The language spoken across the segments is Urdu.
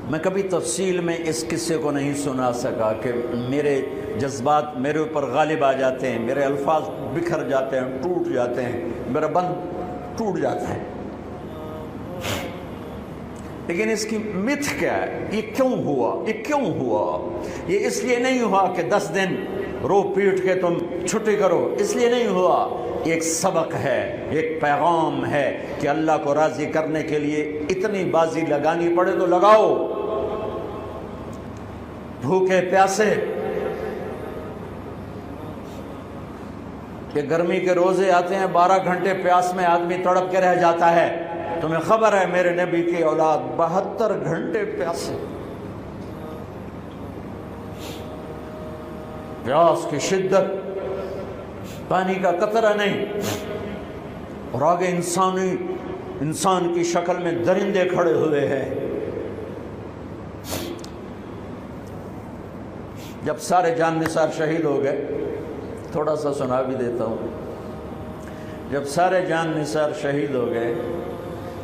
میں کبھی تفصیل میں اس قصے کو نہیں سنا سکا کہ میرے جذبات میرے اوپر غالب آ جاتے ہیں، میرے الفاظ بکھر جاتے ہیں، ٹوٹ جاتے ہیں، میرا بند ٹوٹ جاتا ہے۔ لیکن اس کی متھ کیا ہے؟ یہ کیوں ہوا؟ یہ کیوں ہوا؟ یہ اس لیے نہیں ہوا کہ 10 دن رو پیٹ کے تم چھٹی کرو، اس لیے نہیں ہوا۔ ایک سبق ہے، ایک پیغام ہے کہ اللہ کو راضی کرنے کے لیے اتنی بازی لگانی پڑے تو لگاؤ۔ بھوکے پیاسے، کہ گرمی کے روزے آتے ہیں 12 گھنٹے پیاس میں آدمی تڑپ کے رہ جاتا ہے۔ تمہیں خبر ہے میرے نبی کی اولاد 72 گھنٹے پیاسے، پیاس کی شدت، پانی کا قطرہ نہیں، اور آگے انسان کی شکل میں درندے کھڑے ہوئے ہیں۔ جب سارے جان نثار شہید ہو گئے، تھوڑا سا سنا بھی دیتا ہوں، جب سارے جان نثار شہید ہو گئے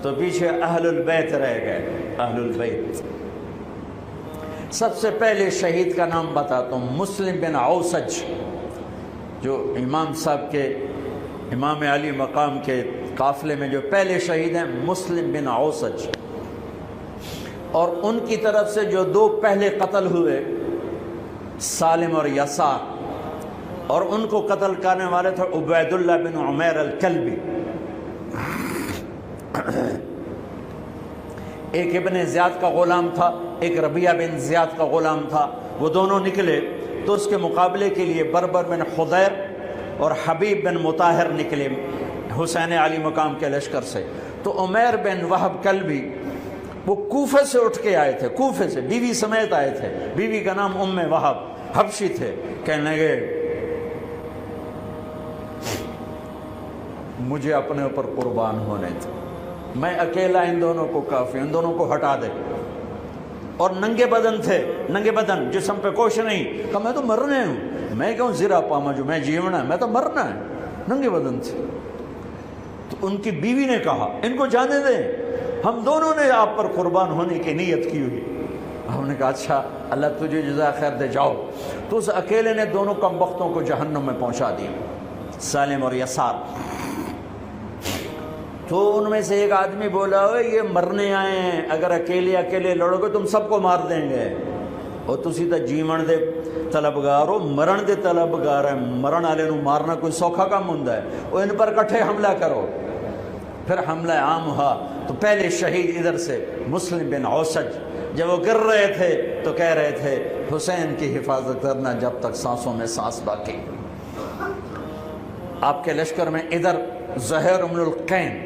تو پیچھے اہل البیت رہ گئے۔ اہل البیت، سب سے پہلے شہید کا نام بتاتا ہوں، مسلم بن اوسج، جو امام صاحب کے، امام علی مقام کے قافلے میں جو پہلے شہید ہیں، مسلم بن اوسج۔ اور ان کی طرف سے جو 2 پہلے قتل ہوئے، سالم اور یسار، اور ان کو قتل کرنے والے تھے عبید اللہ بن عمیر الکلبی۔ ایک ابن زیاد کا غلام تھا، ایک ربیعہ بن زیاد کا غلام تھا۔ وہ دونوں نکلے تو اس کے مقابلے کے لیے بربر بن خضیر اور حبیب بن مطاہر نکلے حسین علی مقام کے لشکر سے۔ تو عمیر بن وہب کلبی وہ کوفہ سے اٹھ کے آئے تھے، کوفہ سے بیوی سمیت آئے تھے، بیوی کا نام ام وہب، حبشی تھے۔ کہنے لگے مجھے اپنے اوپر قربان ہونے تھے، میں اکیلا ان دونوں کو کافی، ان دونوں کو ہٹا دے۔ اور ننگے بدن تھے، ننگے بدن، جسم پہ کچھ نہیں۔ کہا میں تو مرنے ہوں، میں کیوں زرا پاما جو میں جیونا ہے، میں تو مرنا ہے۔ ننگے بدن تھے۔ تو ان کی بیوی نے کہا ان کو جانے دیں، ہم دونوں نے آپ پر قربان ہونے کی نیت کی ہوئی۔ ہم نے کہا اچھا اللہ تجھے جزا خیر دے، جاؤ۔ تو اس اکیلے نے دونوں کمبختوں کو جہنم میں پہنچا دیا، سالم اور یسار۔ تو ان میں سے ایک آدمی بولا یہ مرنے آئے ہیں، اگر اکیلے اکیلے لڑو گے تم سب کو مار دیں گے، اور تسی تو جیون دے طلبگار ہو، مرن دے طلبگار ہیں، مرن والے نو مارنا کوئی سوکھا کام ہوندا ہے؟ وہ ان پر کٹھے حملہ کرو۔ پھر حملہ عام ہوا تو پہلے شہید ادھر سے مسلم بن اوسج، جب وہ گر رہے تھے تو کہہ رہے تھے حسین کی حفاظت کرنا جب تک سانسوں میں سانس باقی۔ آپ کے لشکر میں ادھر زہیر بن القین،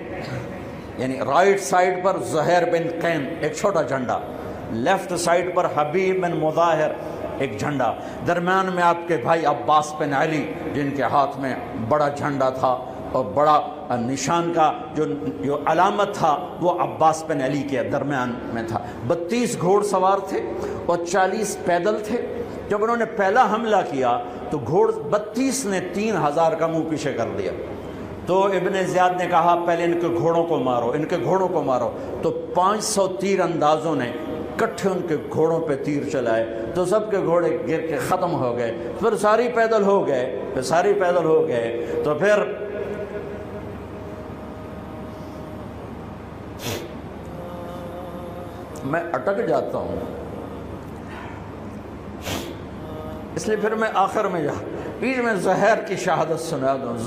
یعنی رائٹ سائڈ پر زہیر بن قین ایک چھوٹا جھنڈا، لیفٹ سائڈ پر حبیب بن مظاہر ایک جھنڈا، درمیان میں آپ کے بھائی عباس بن علی جن کے ہاتھ میں بڑا جھنڈا تھا، اور بڑا نشان کا جو علامت تھا وہ عباس بن علی کے درمیان میں تھا۔ 32 گھوڑ سوار تھے اور 40 پیدل تھے۔ جب انہوں نے پہلا حملہ کیا تو 32 نے 3000 کا منہ پیچھے کر دیا۔ تو ابن زیاد نے کہا پہلے ان کے گھوڑوں کو مارو، ان کے گھوڑوں کو مارو۔ تو 500 تیر اندازوں نے کٹھے ان کے گھوڑوں پہ تیر چلائے تو سب کے گھوڑے گر کے ختم ہو گئے۔ پھر ساری پیدل ہو گئے، تو پھر میں اٹک جاتا ہوں، اس لیے پھر میں آخر میں بیچ میں زہیر کی شہادت سنا دوں۔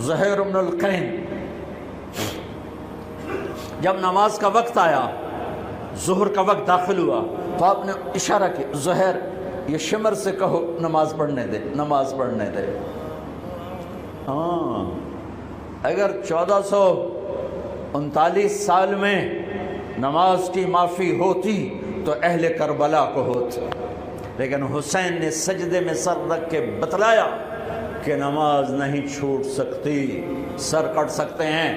زہیر بن القین، جب نماز کا وقت آیا، ظہر کا وقت داخل ہوا تو آپ نے اشارہ کیا زہیر یہ شمر سے کہو نماز پڑھنے دے۔ ہاں، اگر 1439 سال میں نماز کی معافی ہوتی تو اہل کربلا کو ہوتی، لیکن حسین نے سجدے میں سر رکھ کے بتلایا کہ نماز نہیں چھوٹ سکتی، سر کٹ سکتے ہیں۔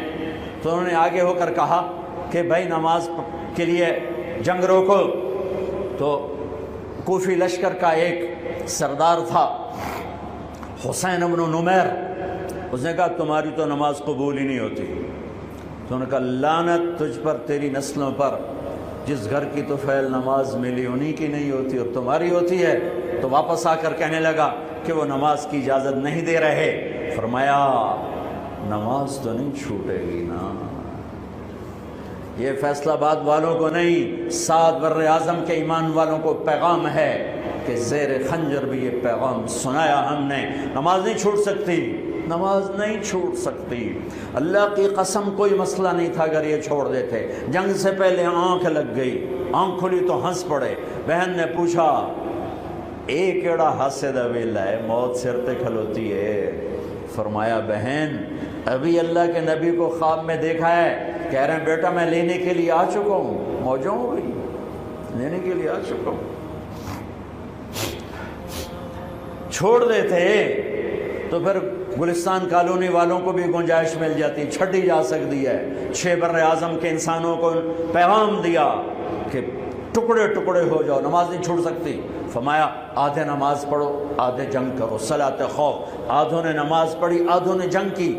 تو انہوں نے آگے ہو کر کہا کہ بھائی نماز کے لیے جنگ روکو۔ تو کوفی لشکر کا ایک سردار تھا حسین بن نمیر، اس نے کہا تمہاری تو نماز قبول ہی نہیں ہوتی۔ تو انہوں نے کہا لعنت تجھ پر، تیری نسلوں پر، جس گھر کی تو فعل نماز ملی انہی کی نہیں ہوتی اور تمہاری ہوتی ہے. تو واپس آ کر کہنے لگا کہ وہ نماز کی اجازت نہیں دے رہے. فرمایا نماز تو نہیں چھوٹے گی نا. یہ فیصلہ آباد والوں کو نہیں، 7 بر اعظم کے ایمان والوں کو پیغام ہے کہ زیر خنجر بھی یہ پیغام سنایا ہم نے. نماز نہیں چھوٹ سکتی، نماز نہیں چھوٹ سکتی. اللہ کی قسم کوئی مسئلہ نہیں تھا اگر یہ چھوڑ دیتے. جنگ سے پہلے آنکھ لگ گئی، آنکھ کھلی تو ہنس پڑے. بہن نے پوچھا ایک ایڑا ہاسے دا ویلا ہے، موت سر تے کھلوتی ہے. فرمایا بہن ابھی اللہ کے نبی کو خواب میں دیکھا ہے، کہہ رہے ہیں بیٹا میں لینے کے لیے آ چکا ہوں. موجوں ہو گئی، لینے کے لیے آ چکا ہوں. چھوڑ دیتے تو پھر گلستان کالونی والوں کو بھی گنجائش مل جاتی، چھٹی جا سکتی ہے. 6 بر اعظم کے انسانوں کو پیغام دیا کہ ٹکڑے ٹکڑے ہو جاؤ، نماز نہیں چھوڑ سکتی. فرمایا آدھے نماز پڑھو آدھے جنگ کرو، صلاۃ خوف. آدھوں نے نماز پڑھی آدھوں نے جنگ کی.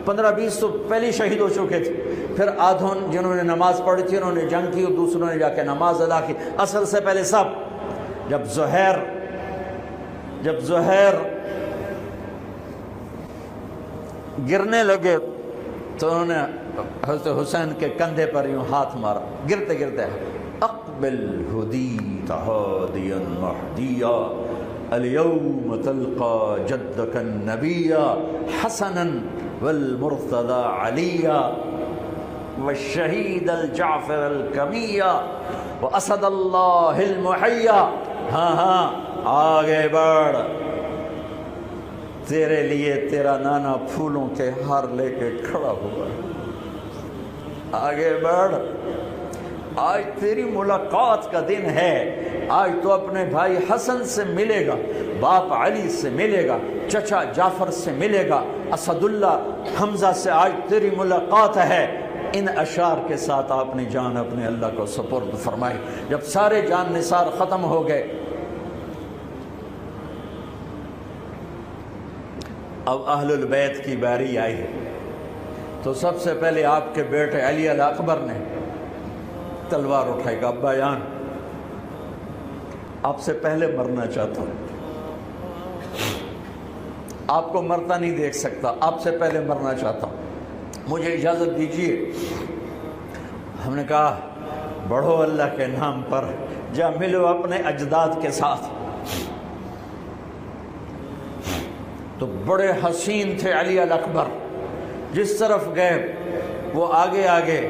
15-20 تو پہلے شہید ہو چکے تھے. پھر آدھوں جنہوں نے نماز پڑھی تھی انہوں نے جنگ کی اور دوسروں نے جا کے نماز ادا کی. اصل سے پہلے سب. جب زہیر گرنے لگے تو انہوں نے حضرت حسین کے کندھے پر یوں ہاتھ مارا. گرتے گرتے اقبل ہدیت ہادیا مہدیا اليوم تلقى جدك النبي حسنا والمرتضى عليا والشهيد الجعفر الكمية وأسد الله المحيا. ہاں آگے بڑھ، تیرے لیے تیرا نانا پھولوں کے ہار لے کے کھڑا ہوا. آگے بڑھ، آج تیری ملاقات کا دن ہے. آج تو اپنے بھائی حسن سے ملے گا، باپ علی سے ملے گا، چچا جعفر سے ملے گا، اسد اللہ حمزہ سے آج تیری ملاقات ہے. ان اشعار کے ساتھ آپ نے جان اپنے اللہ کو سپرد فرمائی. جب سارے جان نثار ختم ہو گئے اب اہل البیت کی باری آئی. تو سب سے پہلے آپ کے بیٹے علی الاکبر نے تلوار اٹھائی. ابا جان آپ سے پہلے مرنا چاہتا ہوں، آپ کو مرتا نہیں دیکھ سکتا، آپ سے پہلے مرنا چاہتا ہوں، مجھے اجازت دیجیے. ہم نے کہا بڑھو اللہ کے نام پر، جا ملو اپنے اجداد کے ساتھ. تو بڑے حسین تھے علی الاکبر. جس طرف گئے وہ آگے آگے،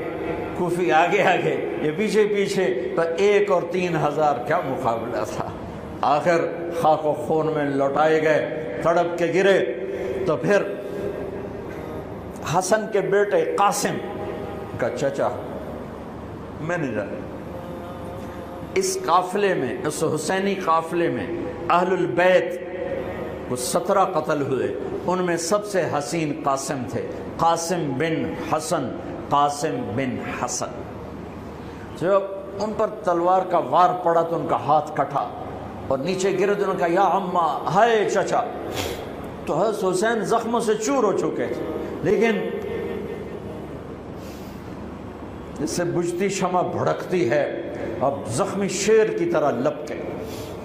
کوفی آگے آگے، یہ پیچھے پیچھے. تو 1 اور 3,000 کیا مقابلہ تھا. آخر خاک و خون میں لوٹائے گئے، تڑپ کے گرے. تو پھر حسن کے بیٹے قاسم کا چچا میں نہیں جانا، اس قافلے میں، اس حسینی قافلے میں اہل البیت وہ 17 قتل ہوئے. ان میں سب سے حسین قاسم تھے، قاسم بن حسن. قاسم بن حسن جب ان پر تلوار کا وار پڑا تو ان کا ہاتھ کٹا اور نیچے گرے تو انہوں نے کہا یا اماں، ہائے چچا. تو حضرت حسین زخموں سے چور ہو چکے تھے، لیکن جس سے بجھتی شمع بھڑکتی ہے، اب زخمی شیر کی طرح لپکے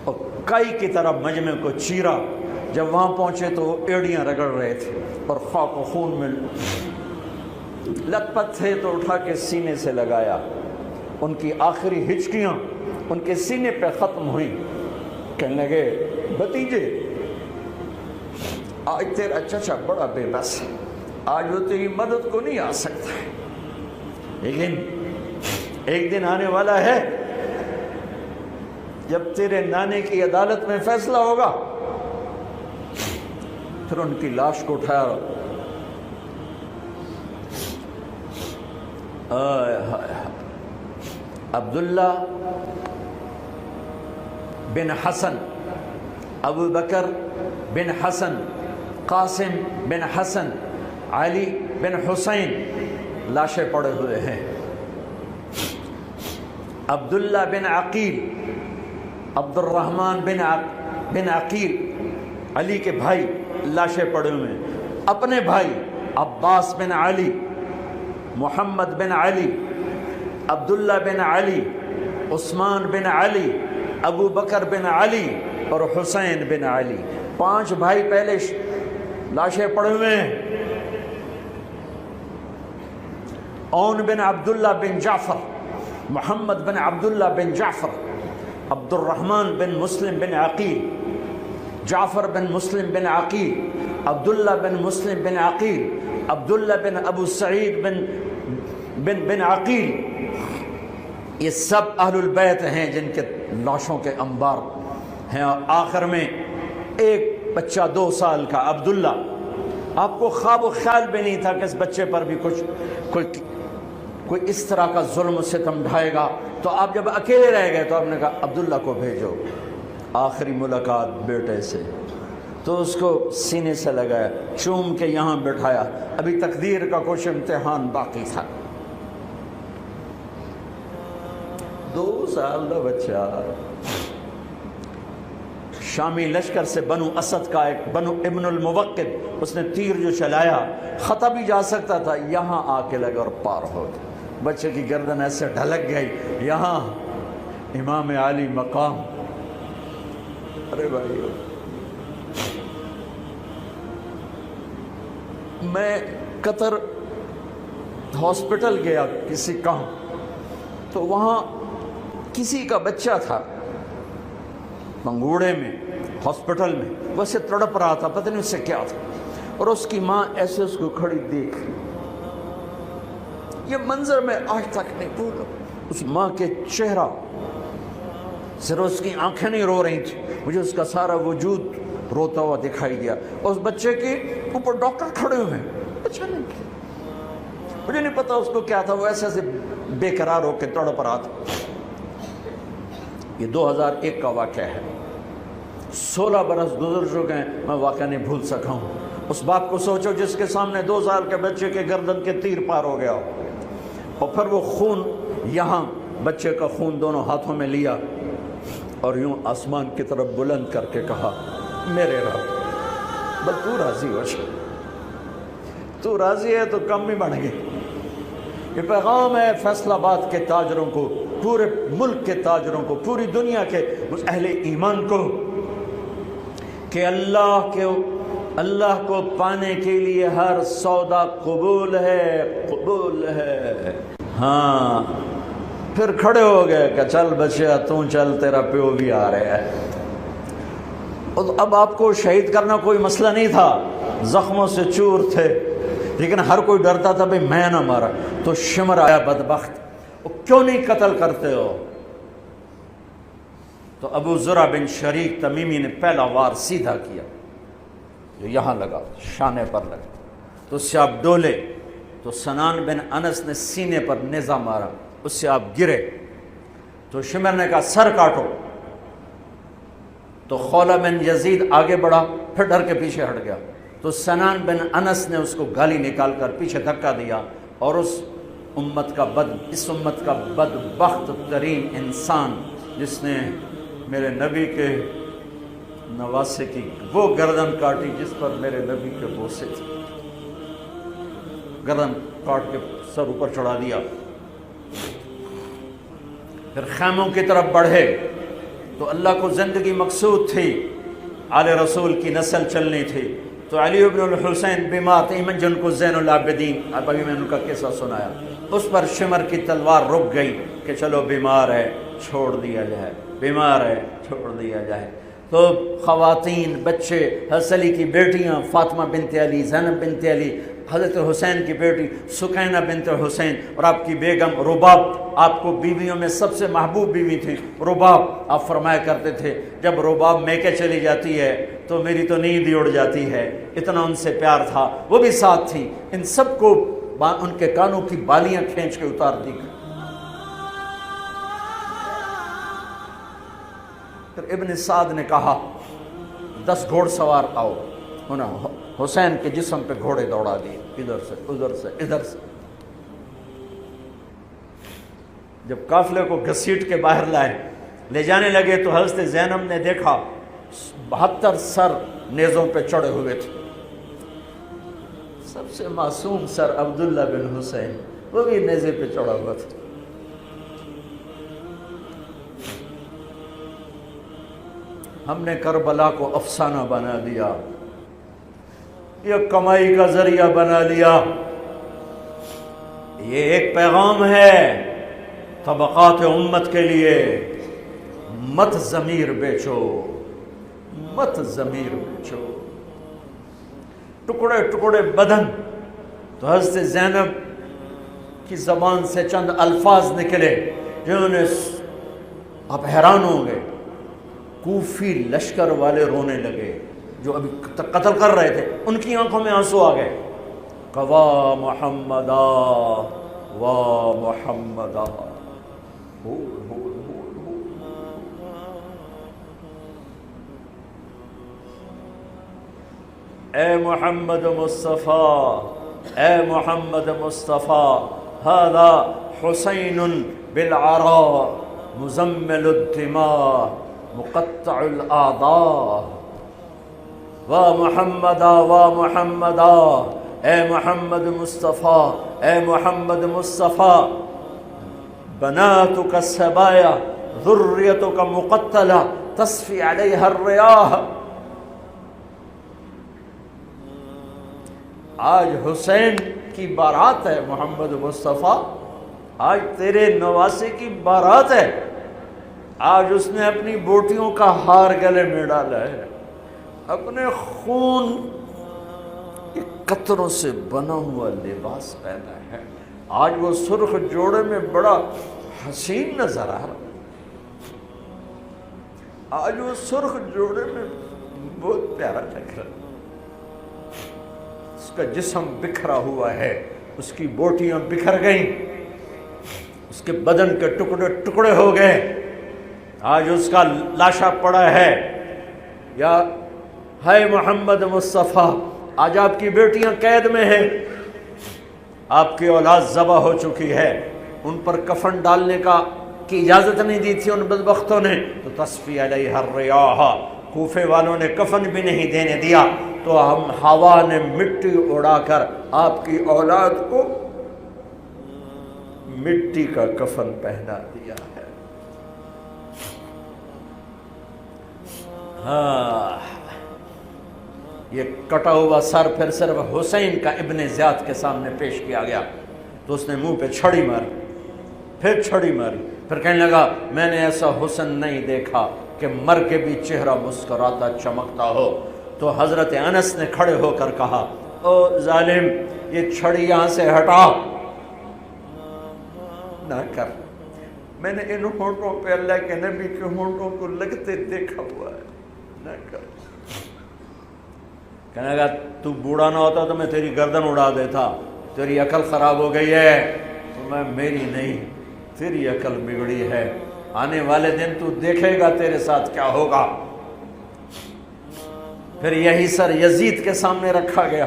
اور کائی کی طرح مجمع کو چیرا. جب وہاں پہنچے تو وہ ایڑیاں رگڑ رہے تھے اور خاک و خون میں لت پت تھے. تو اٹھا کے سینے سے لگایا. ان کی آخری ہچکیاں ان کے سینے پہ ختم ہوئیں. کہنے لگے بھتیجے آج تیرا چچا بڑا بے بس ہے، آج وہ تیری مدد کو نہیں آ سکتا ہے، لیکن ایک دن آنے والا ہے جب تیرے نانے کی عدالت میں فیصلہ ہوگا. پھر ان کی لاش کو اٹھایا. عبداللہ بن حسن، ابو بکر بن حسن، قاسم بن حسن، علی بن حسین لاشیں پڑے ہوئے ہیں. عبداللہ بن عقیل، عبد الرحمن بن عقیل علی کے بھائی لاشیں پڑے ہوئے ہیں. اپنے بھائی عباس بن علی، محمد بن علی، عبداللہ بن علی، عثمان بن علی، ابو بکر بن علی اور حسین بن علی، 5 بھائی پہلے لاشیں پڑے ہوئے ہیں۔ اون بن عبداللہ بن جعفر، محمد بن عبداللہ بن جعفر، عبد الرحمن بن مسلم بن عقیل، جعفر بن مسلم بن عقیل، عبداللہ بن مسلم بن عقیل، عبداللہ بن ابو سعید بن عقیل، یہ سب اہل البیت ہیں جن کے لاشوں کے انبار ہیں۔ اور آخر میں ایک بچہ 2 سال کا عبداللہ، آپ کو خواب و خیال بھی نہیں تھا کہ اس بچے پر بھی کوئی اس طرح کا ظلم و ستم ڈھائے گا، تو آپ جب اکیلے رہ گئے تو آپ نے کہا عبداللہ کو بھیجو۔ آخری ملاقات بیٹے سے، تو اس کو سینے سے لگایا، چوم کے یہاں بٹھایا، ابھی تقدیر کا کچھ امتحان باقی تھا۔ 2 سال کا بچہ، شامی لشکر سے بنو اسد کا ایک بنو ابن الموقد، اس نے تیر جو چلایا، خطا بھی جا سکتا تھا، یہاں آ کے لگا اور پار ہو گیا۔ بچے کی گردن ایسے ڈھلک گئی، یہاں امام علی مقام۔ ارے بھائی، میں قطر ہاسپٹل گیا کسی کام، تو وہاں کسی کا بچہ تھا منگوڑے میں، ہاسپٹل میں، ویسے تڑپ رہا تھا، پتہ نہیں اس سے کیا تھا، اور اس کی ماں ایسے اس کو کھڑی دیکھ، یہ منظر میں آج تک نہیں بھولا۔ اس ماں کے چہرہ، صرف اس کی آنکھیں نہیں رو رہی تھی، مجھے اس کا سارا وجود روتا ہوا دکھائی دیا۔ اور اس بچے کے اوپر ڈاکٹر کھڑے ہوئے ہیں، اچھا نہیں کیا، مجھے نہیں پتا اس کو کیا تھا، وہ ایسے بے قرار ہو کے تڑپ رہا تھا۔ یہ 2001 کا واقعہ ہے، 16 برس گزر چکے ہیں، میں واقعہ نہیں بھول سکا ہوں۔ اس باپ کو سوچو جس کے سامنے 2 سال کے بچے کے گردن کے تیر پار ہو گیا، اور پھر وہ خون، یہاں بچے کا خون دونوں ہاتھوں میں لیا اور یوں آسمان کی طرف بلند کر کے کہا، میرے رب، بس تو راضی ہو جا، تو راضی ہے تو کم ہی بڑھ گئے۔ یہ پیغام ہے فیصل آباد کے تاجروں کو، پورے ملک کے تاجروں کو، پوری دنیا کے اہل ایمان کو، کہ اللہ کو پانے کے لیے ہر سودا قبول ہے، قبول ہے۔ ہاں، پھر کھڑے ہو گئے کہ چل بچیا تو چل، تیرا پیو بھی آ رہا ہے۔ اب آپ کو شہید کرنا کوئی مسئلہ نہیں تھا، زخموں سے چور تھے، لیکن ہر کوئی ڈرتا تھا بھئی میں نہ مارا۔ تو شمر آیا بدبخت، کیوں نہیں قتل کرتے ہو؟ تو ابو زرع بن شریک تمیمی نے پہلا وار سیدھا کیا، جو یہاں لگا، شانے پر لگا، تو اس سے آپ ڈولے، تو سنان بن انس نے سینے پر نیزہ مارا، اس سے آپ گرے، تو شمر نے کہا سر کاٹو، تو خولہ بن یزید آگے بڑھا، پھر ڈر کے پیچھے ہٹ گیا، تو سنان بن انس نے اس کو گالی نکال کر پیچھے دھکا دیا، اور اس امت کا بدبخت ترین انسان جس نے میرے نبی کے نواسے کی وہ گردن کاٹی جس پر میرے نبی کے بوسے تھے، گردن کاٹ کے سر اوپر چڑھا دیا۔ پھر خیموں کی طرف بڑھے، تو اللہ کو زندگی مقصود تھی، آل رسول کی نسل چلنی تھی، تو علی ابن الحسین بیمار تھے، جن کو زین العابدین، اب ابھی میں نے ان کا قصہ سنایا، اس پر شمر کی تلوار رک گئی کہ چلو بیمار ہے چھوڑ دیا جائے، بیمار ہے چھوڑ دیا جائے۔ تو خواتین، بچے، حضرت علی کی بیٹیاں فاطمہ بنت علی، زینب بنت علی، حضرت حسین کی بیٹی سکینہ بنت حسین، اور آپ کی بیگم رباب، آپ کو بیویوں میں سب سے محبوب بیوی تھی رباب۔ آپ فرمایا کرتے تھے جب رباب میکے چلی جاتی ہے تو میری تو نیند ہی اڑ جاتی ہے، اتنا ان سے پیار تھا۔ وہ بھی ساتھ تھی، ان سب کو ان کے کانوں کی بالیاں کھینچ کے اتار دی۔ پھر ابن سعد نے کہا 10 گھوڑ سوار آؤ، انہوں حسین کے جسم پہ گھوڑے دوڑا دیے، ادھر سے ادھر سے ادھر سے۔ جب قافلے کو گھسیٹ کے باہر لائے، لے جانے لگے، تو حضرت زینب نے دیکھا 72 سر نیزوں پہ چڑھے ہوئے تھے، سب سے معصوم سر عبداللہ بن حسین، وہ بھی نیزے پہ چڑھا ہوا تھا۔ ہم نے کربلا کو افسانہ بنا دیا، یہ کمائی کا ذریعہ بنا لیا۔ یہ ایک پیغام ہے طبقات امت کے لیے، مت ضمیر بیچو، مت ضمیر بیچو۔ ٹکڑے ٹکڑے بدن، تو حضرت زینب کی زبان سے چند الفاظ نکلے جنہوں نے، آپ حیران ہوں گے، کوفی لشکر والے رونے لگے جو ابھی قتل کر رہے تھے، ان کی آنکھوں میں آنسو آ گئے۔ قوا محمدا وا محمدا، اے محمد مصطفیٰ، اے محمد مصطفیٰ، ھذا حسین بالعراء مزمل الدماء مقطع الاعضاء، وا محمدا وا محمدا، اے محمد مصطفیٰ، اے محمد مصطفیٰ، بناتک السبایا ذریتک مقتلہ تصفی علیہا الریاح۔ آج حسین کی بارات ہے محمد مصطفیٰ، آج تیرے نواسے کی بارات ہے، آج اس نے اپنی بوٹیوں کا ہار گلے میں ڈالا ہے، اپنے خون کے قطروں سے بنا ہوا لباس پہنا ہے، آج وہ سرخ جوڑے میں بڑا حسین نظر آ رہا، آج وہ سرخ جوڑے میں بہت پیارا لگ رہا، اس کا جسم بکھرا ہوا ہے، اس کی بوٹیاں بکھر گئیں، اس کے بدن کے ٹکڑے ٹکڑے ہو گئے، آج اس کا لاشا پڑا ہے۔ یا ہے محمد مصطفیٰ، آج آپ کی بیٹیاں قید میں ہیں، آپ کی اولاد ذبح ہو چکی ہے، ان پر کفن ڈالنے کی اجازت نہیں دی تھی ان بدبختوں نے، تو تصفی علیہ الریاح، کوفے والوں نے کفن بھی نہیں دینے دیا، تو ہم ہوا نے مٹی اڑا کر آپ کی اولاد کو مٹی کا کفن پہنا دیا ہے۔ ہاں، یہ کٹا ہوا سر پھر صرف حسین کا ابن زیاد کے سامنے پیش کیا گیا، تو اس نے منہ پہ چھڑی ماری، پھر چھڑی ماری، پھر کہنے لگا میں نے ایسا حسن نہیں دیکھا کہ مر کے بھی چہرہ مسکراتا چمکتا ہو۔ تو حضرت انس نے کھڑے ہو کر کہا او ظالم، یہ چھڑی یہاں سے ہٹا، نہ کر، میں نے ان ہونٹوں پہ اللہ کے نبی کے ہونٹوں کو لگتے دیکھا ہوا ہے، نہ کر۔ کہنے لگا تو بوڑھا نہ ہوتا تو میں تیری گردن اڑا دیتا، تیری عقل خراب ہو گئی ہے، تو میں میری نہیں، تیری عقل بگڑی ہے، آنے والے دن تو دیکھے گا تیرے ساتھ کیا ہوگا۔ پھر یہی سر یزید کے سامنے رکھا گیا،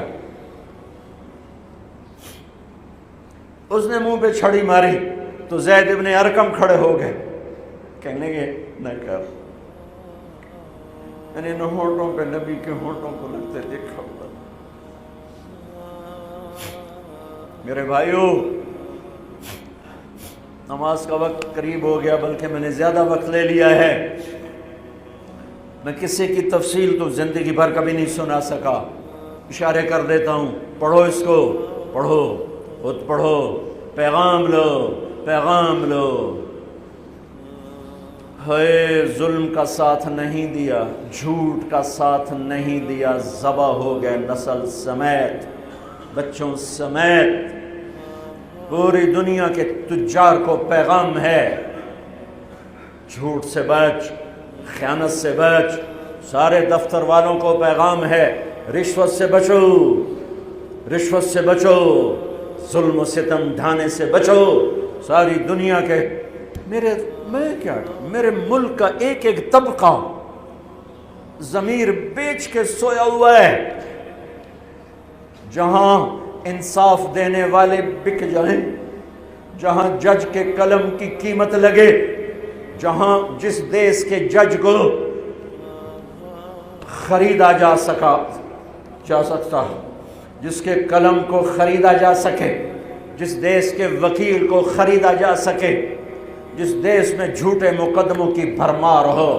اس نے منہ پہ چھڑی ماری، تو زید ابن ارقم کھڑے ہو گئے، کہنے گے نہ کر، میں نے ان ہونٹوں پہ نبی کے ہونٹوں کو لگتے دیکھا ہوا۔ میرے بھائیو، نماز کا وقت قریب ہو گیا، بلکہ میں نے زیادہ وقت لے لیا ہے، میں کسی کی تفصیل تو زندگی بھر کبھی نہیں سنا سکا، اشارے کر دیتا ہوں، پڑھو اس کو، پڑھو، خود پڑھو، پیغام لو، پیغام لو۔ ہے ظلم کا ساتھ نہیں دیا، جھوٹ کا ساتھ نہیں دیا، ذبح ہو گئے نسل سمیت، بچوں سمیت، پوری دنیا کے تجار کو پیغام ہے، جھوٹ سے بچ، خیانت سے بچ، سارے دفتر والوں کو پیغام ہے، رشوت سے بچو، رشوت سے بچو، ظلم و ستم ڈھانے سے بچو، ساری دنیا کے، میرے ملک کا ایک ایک طبقہ ضمیر بیچ کے سویا ہوا ہے، جہاں انصاف دینے والے بک جائیں، جہاں جج کے قلم کی قیمت لگے، جہاں جس دیس کے جج کو خریدا جا سکتا، جس کے قلم کو خریدا جا سکے، جس دیس کے وکیل کو خریدا جا سکے، جس دیس میں جھوٹے مقدموں کی بھرمار ہو،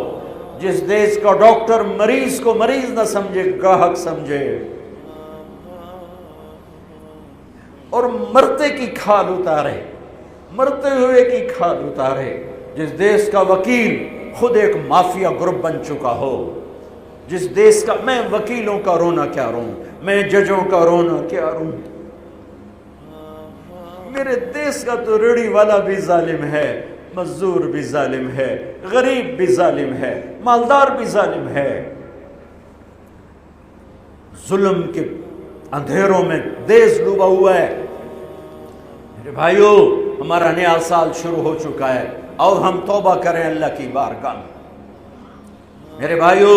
جس دیش کا ڈاکٹر مریض کو مریض نہ سمجھے گاہک سمجھے اور مرتے کی کھال اتارے، مرتے ہوئے کی کھال اتارے، جس دیش کا وکیل خود ایک مافیا گروپ بن چکا ہو، جس دیش کا، میں وکیلوں کا رونا کیا روں، میں ججوں کا رونا کیا روں، میرے دیش کا تو ریڑھی والا بھی ظالم ہے، مزدور بھی ظالم ہے، غریب بھی ظالم ہے، مالدار بھی ظالم ہے، ظلم کے اندھیروں میں دیش ڈوبا ہوا ہے۔ میرے بھائیو، ہمارا نیا سال شروع ہو چکا ہے، اور ہم توبہ کریں اللہ کی بارگاہ میں۔ میرے بھائیو،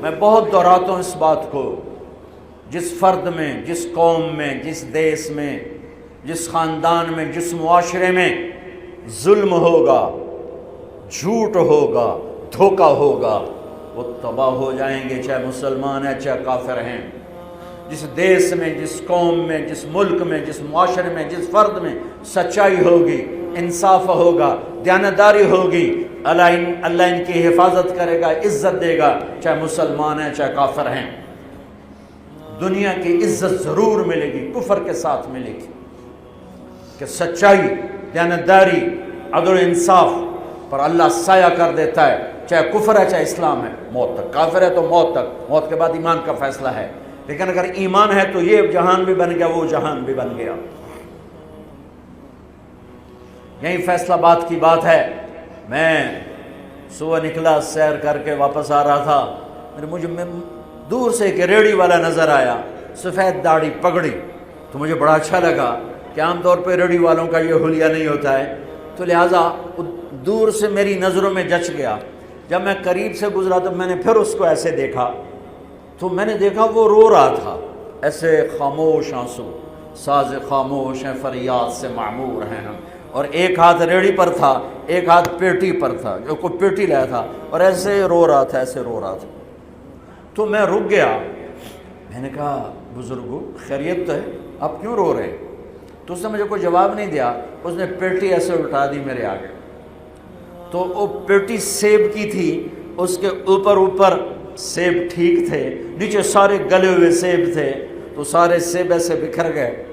میں بہت دہراتا ہوں اس بات کو، جس فرد میں، جس قوم میں، جس دیش میں، جس خاندان میں، جس معاشرے میں ظلم ہوگا، جھوٹ ہوگا، دھوکہ ہوگا، وہ تباہ ہو جائیں گے، چاہے مسلمان ہیں چاہے کافر ہیں۔ جس دیش میں، جس قوم میں، جس ملک میں، جس معاشرے میں، جس فرد میں سچائی ہوگی، انصاف ہوگا، دیانتداری ہوگی، اللہ ان کی حفاظت کرے گا، عزت دے گا، چاہے مسلمان ہیں چاہے کافر ہیں۔ دنیا کی عزت ضرور ملے گی، کفر کے ساتھ ملے گی، کہ سچائی، دیانتداری، عدل و انصاف پر اللہ سایہ کر دیتا ہے، چاہے کفر ہے چاہے اسلام ہے، موت تک۔ کافر ہے تو موت تک، موت کے بعد ایمان کا فیصلہ ہے، لیکن اگر ایمان ہے تو یہ جہان بھی بن گیا، وہ جہان بھی بن گیا۔ یہی فیصلہ بات کی بات ہے۔ میں صبح نکلا، سیر کر کے واپس آ رہا تھا، مجھے دور سے ایک ریڑھی والا نظر آیا، سفید داڑھی، پگڑی، تو مجھے بڑا اچھا لگا کہ عام طور پہ ریڑھی والوں کا یہ حلیہ نہیں ہوتا ہے، تو لہٰذا دور سے میری نظروں میں جچ گیا۔ جب میں قریب سے گزرا تو میں نے پھر اس کو ایسے دیکھا، تو میں نے دیکھا وہ رو رہا تھا، ایسے خاموش آنسو، ساز خاموش ہیں فریاد سے معمور ہیں ہم، اور ایک ہاتھ ریڑھی پر تھا، ایک ہاتھ پیٹی پر تھا، جو کوئی پیٹی لایا تھا، اور ایسے رو رہا تھا، ایسے رو رہا تھا۔ تو میں رک گیا، میں نے کہا بزرگو خیریت تو ہے، آپ کیوں رو رہے ہیں؟ تو اس نے مجھے کوئی جواب نہیں دیا، اس نے پیٹی ایسے الٹا دی میرے آگے، تو وہ پیٹی سیب کی تھی، اس کے اوپر سیب ٹھیک تھے، نیچے سارے گلے ہوئے سیب تھے، تو سارے سیب ایسے بکھر گئے۔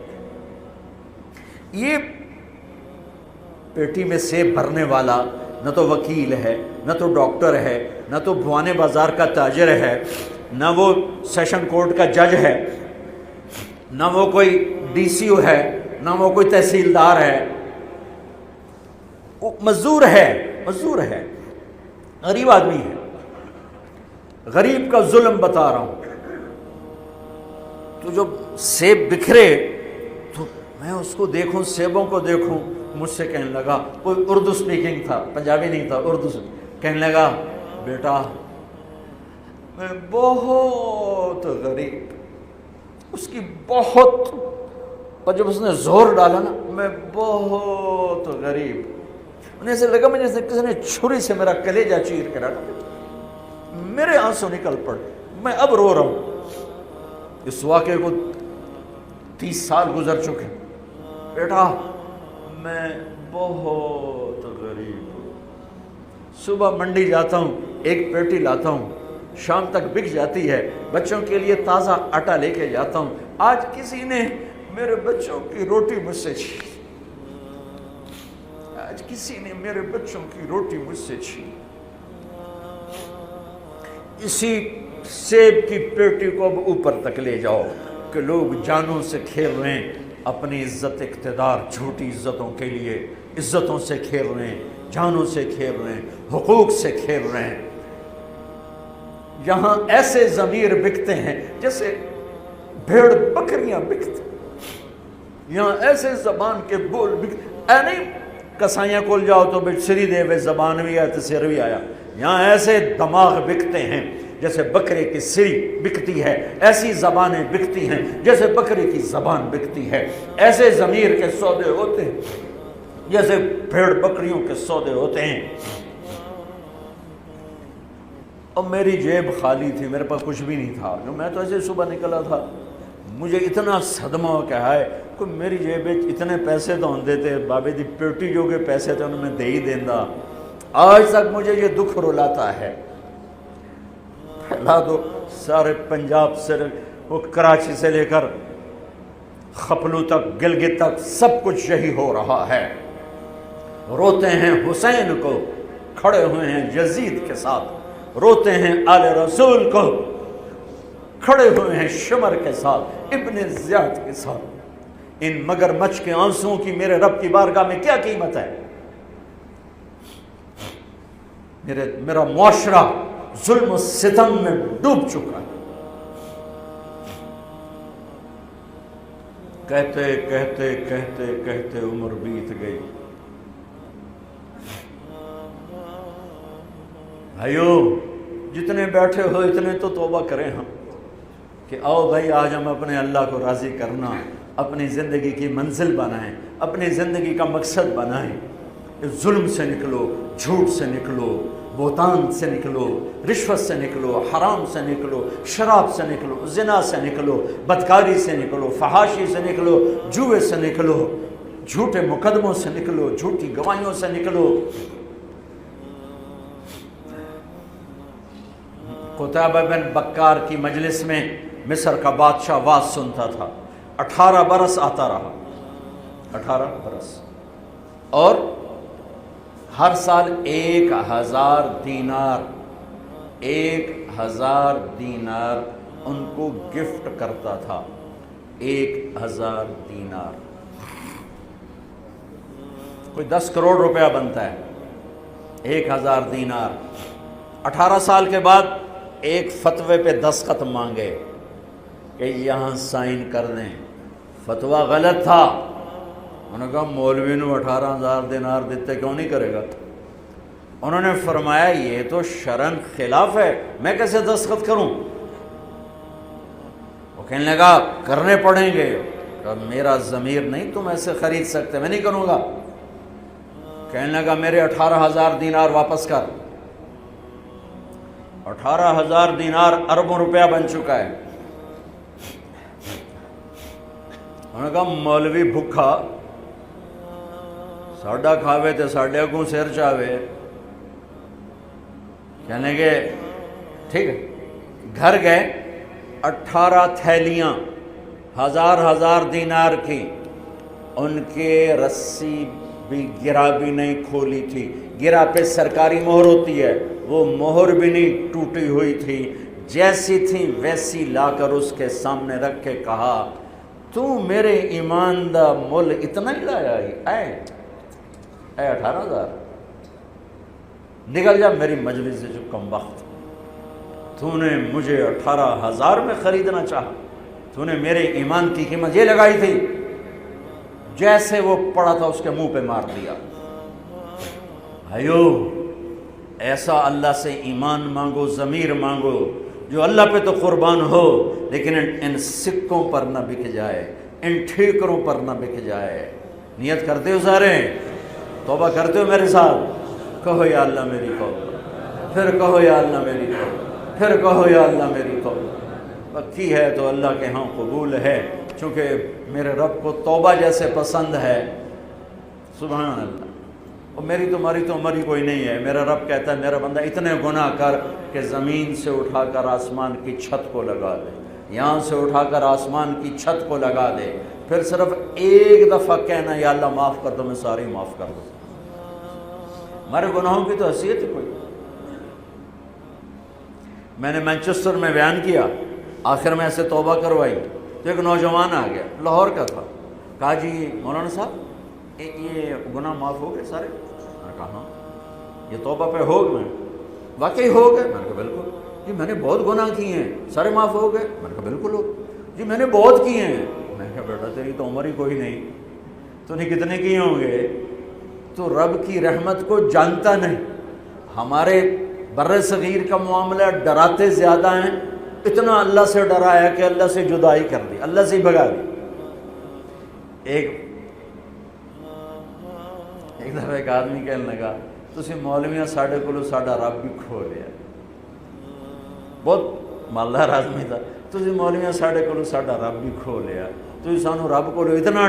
یہ پیٹی میں سیب بھرنے والا نہ تو وکیل ہے، نہ تو ڈاکٹر ہے، نہ تو بھوانے بازار کا تاجر ہے، نہ وہ سیشن کورٹ کا جج ہے، نہ وہ کوئی ڈی سی او ہے، نہ وہ کوئی تحصیلدار ہے، وہ مزدور ہے، غریب آدمی ہے۔ غریب کا ظلم بتا رہا ہوں۔ تو جب سیب بکھرے تو میں اس کو دیکھوں، سیبوں کو دیکھوں، مجھ سے کہنے لگا، کوئی اردو سپیکنگ تھا، پنجابی نہیں تھا، اردو سے کہنے لگا، بیٹا میں بہت غریب، اس کی بہت، اور جب اس نے زور ڈالا نا، میں بہت غریب، انہیں ایسے لگا مجھے کسی نے چھری سے میرا کلیجہ چیر کے ڈالا، میرے آنسو نکل پڑے، میں اب رو رہا ہوں۔ اس واقعے کو 30 سال گزر چکے۔ بیٹا میں بہت غریب ہوں، صبح منڈی جاتا ہوں، ایک پیٹی لاتا ہوں، شام تک بک جاتی ہے، بچوں کے لیے تازہ آٹا لے کے جاتا ہوں، آج کسی نے میرے بچوں کی روٹی مجھ سے چھین، آج کسی نے میرے بچوں کی روٹی مجھ سے چھین۔ اسی سیب کی پیٹی کو اب اوپر تک لے جاؤ کہ لوگ جانوں سے کھیل رہے ہیں، اپنی عزت اقتدار، جھوٹی عزتوں کے لیے عزتوں سے کھیل رہے ہیں، جانوں سے کھیل رہے ہیں، حقوق سے کھیل رہے ہیں۔ یہاں ایسے ضمیر بکتے ہیں جیسے بھیڑ بکریاں بکتے، یہاں ایسے زبان کے بول بکتے، اے نہیں کسائیاں کول جاؤ تو بچ سری دے وے زبان بھی آیا تو سر بھی آیا، یہاں ایسے دماغ بکتے ہیں جیسے بکرے کی سری بکتی ہے، ایسی زبانیں بکتی ہیں جیسے بکرے کی زبان بکتی ہے، ایسے ضمیر کے سودے ہوتے ہیں جیسے بھیڑ بکریوں کے سودے ہوتے ہیں۔ اور میری جیب خالی تھی، میرے پاس کچھ بھی نہیں تھا، جو میں تو ایسے صبح نکلا تھا، مجھے اتنا صدمہ ہو کہ ہے کہ میری جیب اتنے پیسے تو ہوں دیتے، بابے دی پیٹی جو کہ پیسے تھے انہوں نے دے ہی دیندہ۔ آج تک مجھے یہ دکھ رلاتا ہے لا دو سارے پنجاب سے وہ کراچی سے لے کر خپلو تک گلگت تک سب کچھ یہی ہو رہا ہے. روتے ہیں حسین کو کھڑے ہوئے ہیں یزید کے ساتھ، روتے ہیں آل رسول کو کھڑے ہوئے ہیں شمر کے ساتھ، ابن زیاد کے ساتھ. ان مگر مچھ کے آنسوؤں کی میرے رب کی بارگاہ میں کیا قیمت ہے؟ میرا معاشرہ ظلم و ستم میں ڈوب چکا ہے. کہتے کہتے کہتے کہتے عمر بیت گئی. بھائیو جتنے بیٹھے ہو اتنے تو توبہ کریں ہم کہ آؤ بھائی آج ہم اپنے اللہ کو راضی کرنا، اپنی زندگی کی منزل بنائیں، اپنی زندگی کا مقصد بنائیں. ظلم سے نکلو، جھوٹ سے نکلو، بہتان سے نکلو، رشوت سے نکلو، حرام سے نکلو، شراب سے نکلو، زنا سے نکلو، بدکاری سے نکلو، فحاشی سے نکلو، جوئے سے نکلو، جھوٹے مقدموں سے نکلو، جھوٹی گواہیوں سے نکلو. قتیبہ بن بکار کی مجلس میں مصر کا بادشاہ واز سنتا تھا. 18 برس آتا رہا، 18 برس، اور ہر سال 1000 دینار 1000 دینار ان کو گفٹ کرتا تھا. 1000 دینار کوئی 10 کروڑ روپیہ بنتا ہے. 1000 دینار. 18 سال کے بعد ایک فتوے پہ دستخط مانگے کہ یہاں سائن کر دیں. فتویٰ غلط تھا. انہوں نے کہا مولوی نو 18,000 دینار دیتے کیوں نہیں کرے گا؟ انہوں نے فرمایا یہ تو شرعاً خلاف ہے، میں کیسے دستخط کروں؟ وہ کہنے لگا کرنے پڑیں گے. کہا میرا ضمیر نہیں تم ایسے خرید سکتے، میں نہیں کروں گا. کہنے لگا میرے 18,000 دینار واپس کر. 18,000 دینار اربوں روپیہ بن چکا ہے. انہوں نے کہا مولوی بھکھا ساڈا کھاوے تے ساڈے اگوں سر چاوے. کہنے گے ٹھیک ہے. گھر گئے، 18 تھیلیاں 1000 دینار کی. ان کے رسی بھی گرا بھی نہیں کھولی تھی. گرا پہ سرکاری مہر ہوتی ہے، وہ مہر بھی نہیں ٹوٹی ہوئی تھی. جیسی تھی ویسی لا کر اس کے سامنے رکھ کے کہا تو میرے ایمان دا مول اتنا ہی لایا اے 18,000 نکل جا میری مجلس سے جو کم وقت. تو نے مجھے 18,000 میں خریدنا چاہا، تو نے میرے ایمان کی قیمت یہ لگائی تھی. جیسے وہ پڑا تھا اس کے منہ پہ مار دیا. بھائیو ایسا اللہ سے ایمان مانگو، ضمیر مانگو جو اللہ پہ تو قربان ہو، لیکن ان سکوں پر نہ بک جائے، ان ٹھیکروں پر نہ بک جائے. نیت کرتے ہو سارے؟ توبہ کرتے ہو میرے ساتھ؟ کہو یا اللہ میری توبہ، پھر کہو یا اللہ میری توبہ، پھر کہو یا اللہ میری توبہ. کی ہے تو اللہ کے ہاں قبول ہے، چونکہ میرے رب کو توبہ جیسے پسند ہے. سبحان اللہ. اور میری تمہاری تو عمر ہی کوئی نہیں ہے. میرا رب کہتا ہے میرا بندہ اتنے گناہ کر کہ زمین سے اٹھا کر آسمان کی چھت کو لگا دے، یہاں سے اٹھا کر آسمان کی چھت کو لگا دے، پھر صرف ایک دفعہ کہنا یا اللہ معاف کر دو، میں ساری معاف کر دوں. ہمارے گناہوں کی تو حیثیت ہی کوئی. میں نے مینچسٹر میں بیان کیا، آخر میں ایسے توبہ کروائی تو ایک نوجوان آ گیا، لاہور کا تھا. کہا جی مولانا صاحب یہ گناہ معاف ہو گئے سارے؟ میں نے کہا ہاں. یہ توبہ پہ ہو گئے؟ واقعی ہو گئے؟ میں نے کہا بالکل. جی میں نے بہت گناہ کیے ہیں، سارے معاف ہو گئے؟ میں نے کہا بالکل ہو. جی میں نے بہت کیے ہیں. میں نے کہا بیٹا تیری تو عمر ہی کوئی نہیں، تو نے کتنے کیے ہوں گے؟ تو رب کی رحمت کو جانتا نہیں. ہمارے بر صغیر کا معاملہ ڈراتے زیادہ ہیں. اتنا اللہ سے ڈرایا کہ اللہ سے جدائی کر دی، اللہ سے ہی بھگا دی. ایک دفعہ ایک آدمی کہنے لگا تسی مولویاں ساڈے کولو ساڈا رب بھی کھو لیا. بہت مالدار آدمی تھا. تسی مولویاں ساڈے کولو ساڈا رب بھی کھو لیا. تسی سانو رب کولو اتنا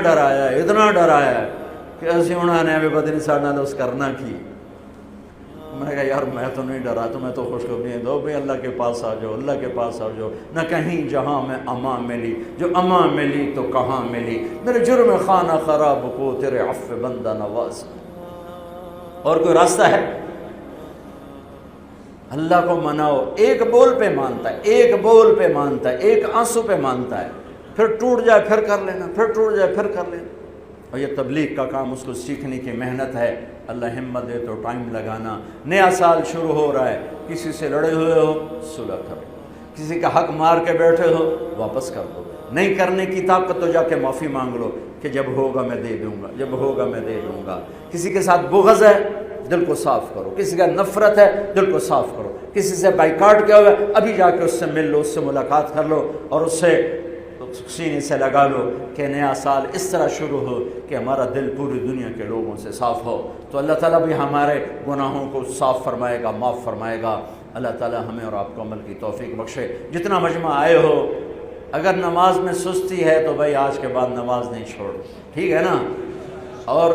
ڈرایا کہ اسی ہن آنے بھی پتہ نہیں ساڈے نال اس کرنا کی. میں نے کہا یار میں تو نہیں ڈرا، تمہیں تو خوشخبری دو بھائی اللہ کے پاس آ جاؤ، اللہ کے پاس آ جاؤ، نہ کہیں جہاں میں اما ملی، جو اما ملی تو کہاں ملی، میرے جرم خانہ خراب کو تیرے عفو بندہ نواز۔ اور کوئی راستہ ہے؟ اللہ کو مناؤ، ایک بول پہ مانتا ہے، ایک بول پہ مانتا ہے، ایک آنسو پہ مانتا ہے، پھر ٹوٹ جائے پھر کر لینا، پھر ٹوٹ جائے پھر کر لینا۔ اور یہ تبلیغ کا کام، اس کو سیکھنے کی محنت ہے، اللہ ہمت دے تو ٹائم لگانا۔ نیا سال شروع ہو رہا ہے، کسی سے لڑے ہوئے ہو صلح کرو، کسی کا حق مار کے بیٹھے ہو واپس کر دو، نہیں کرنے کی طاقت تو جا کے معافی مانگ لو کہ جب ہوگا میں دے دوں گا، جب ہوگا میں دے دوں گا۔ کسی کے ساتھ بغض ہے دل کو صاف کرو، کسی کا نفرت ہے دل کو صاف کرو، کسی سے بائیکاٹ کیا ہوا ہے ابھی جا کے اس سے مل لو، اس سے ملاقات کر لو، اور اس سے سینے سے لگا لو کہ نیا سال اس طرح شروع ہو کہ ہمارا دل پوری دنیا کے لوگوں سے صاف ہو۔ تو اللہ تعالیٰ بھی ہمارے گناہوں کو صاف فرمائے گا، معاف فرمائے گا۔ اللہ تعالیٰ ہمیں اور آپ کو عمل کی توفیق بخشے۔ جتنا مجمع آئے ہو، اگر نماز میں سستی ہے تو بھائی آج کے بعد نماز نہیں چھوڑ، ٹھیک ہے نا؟ اور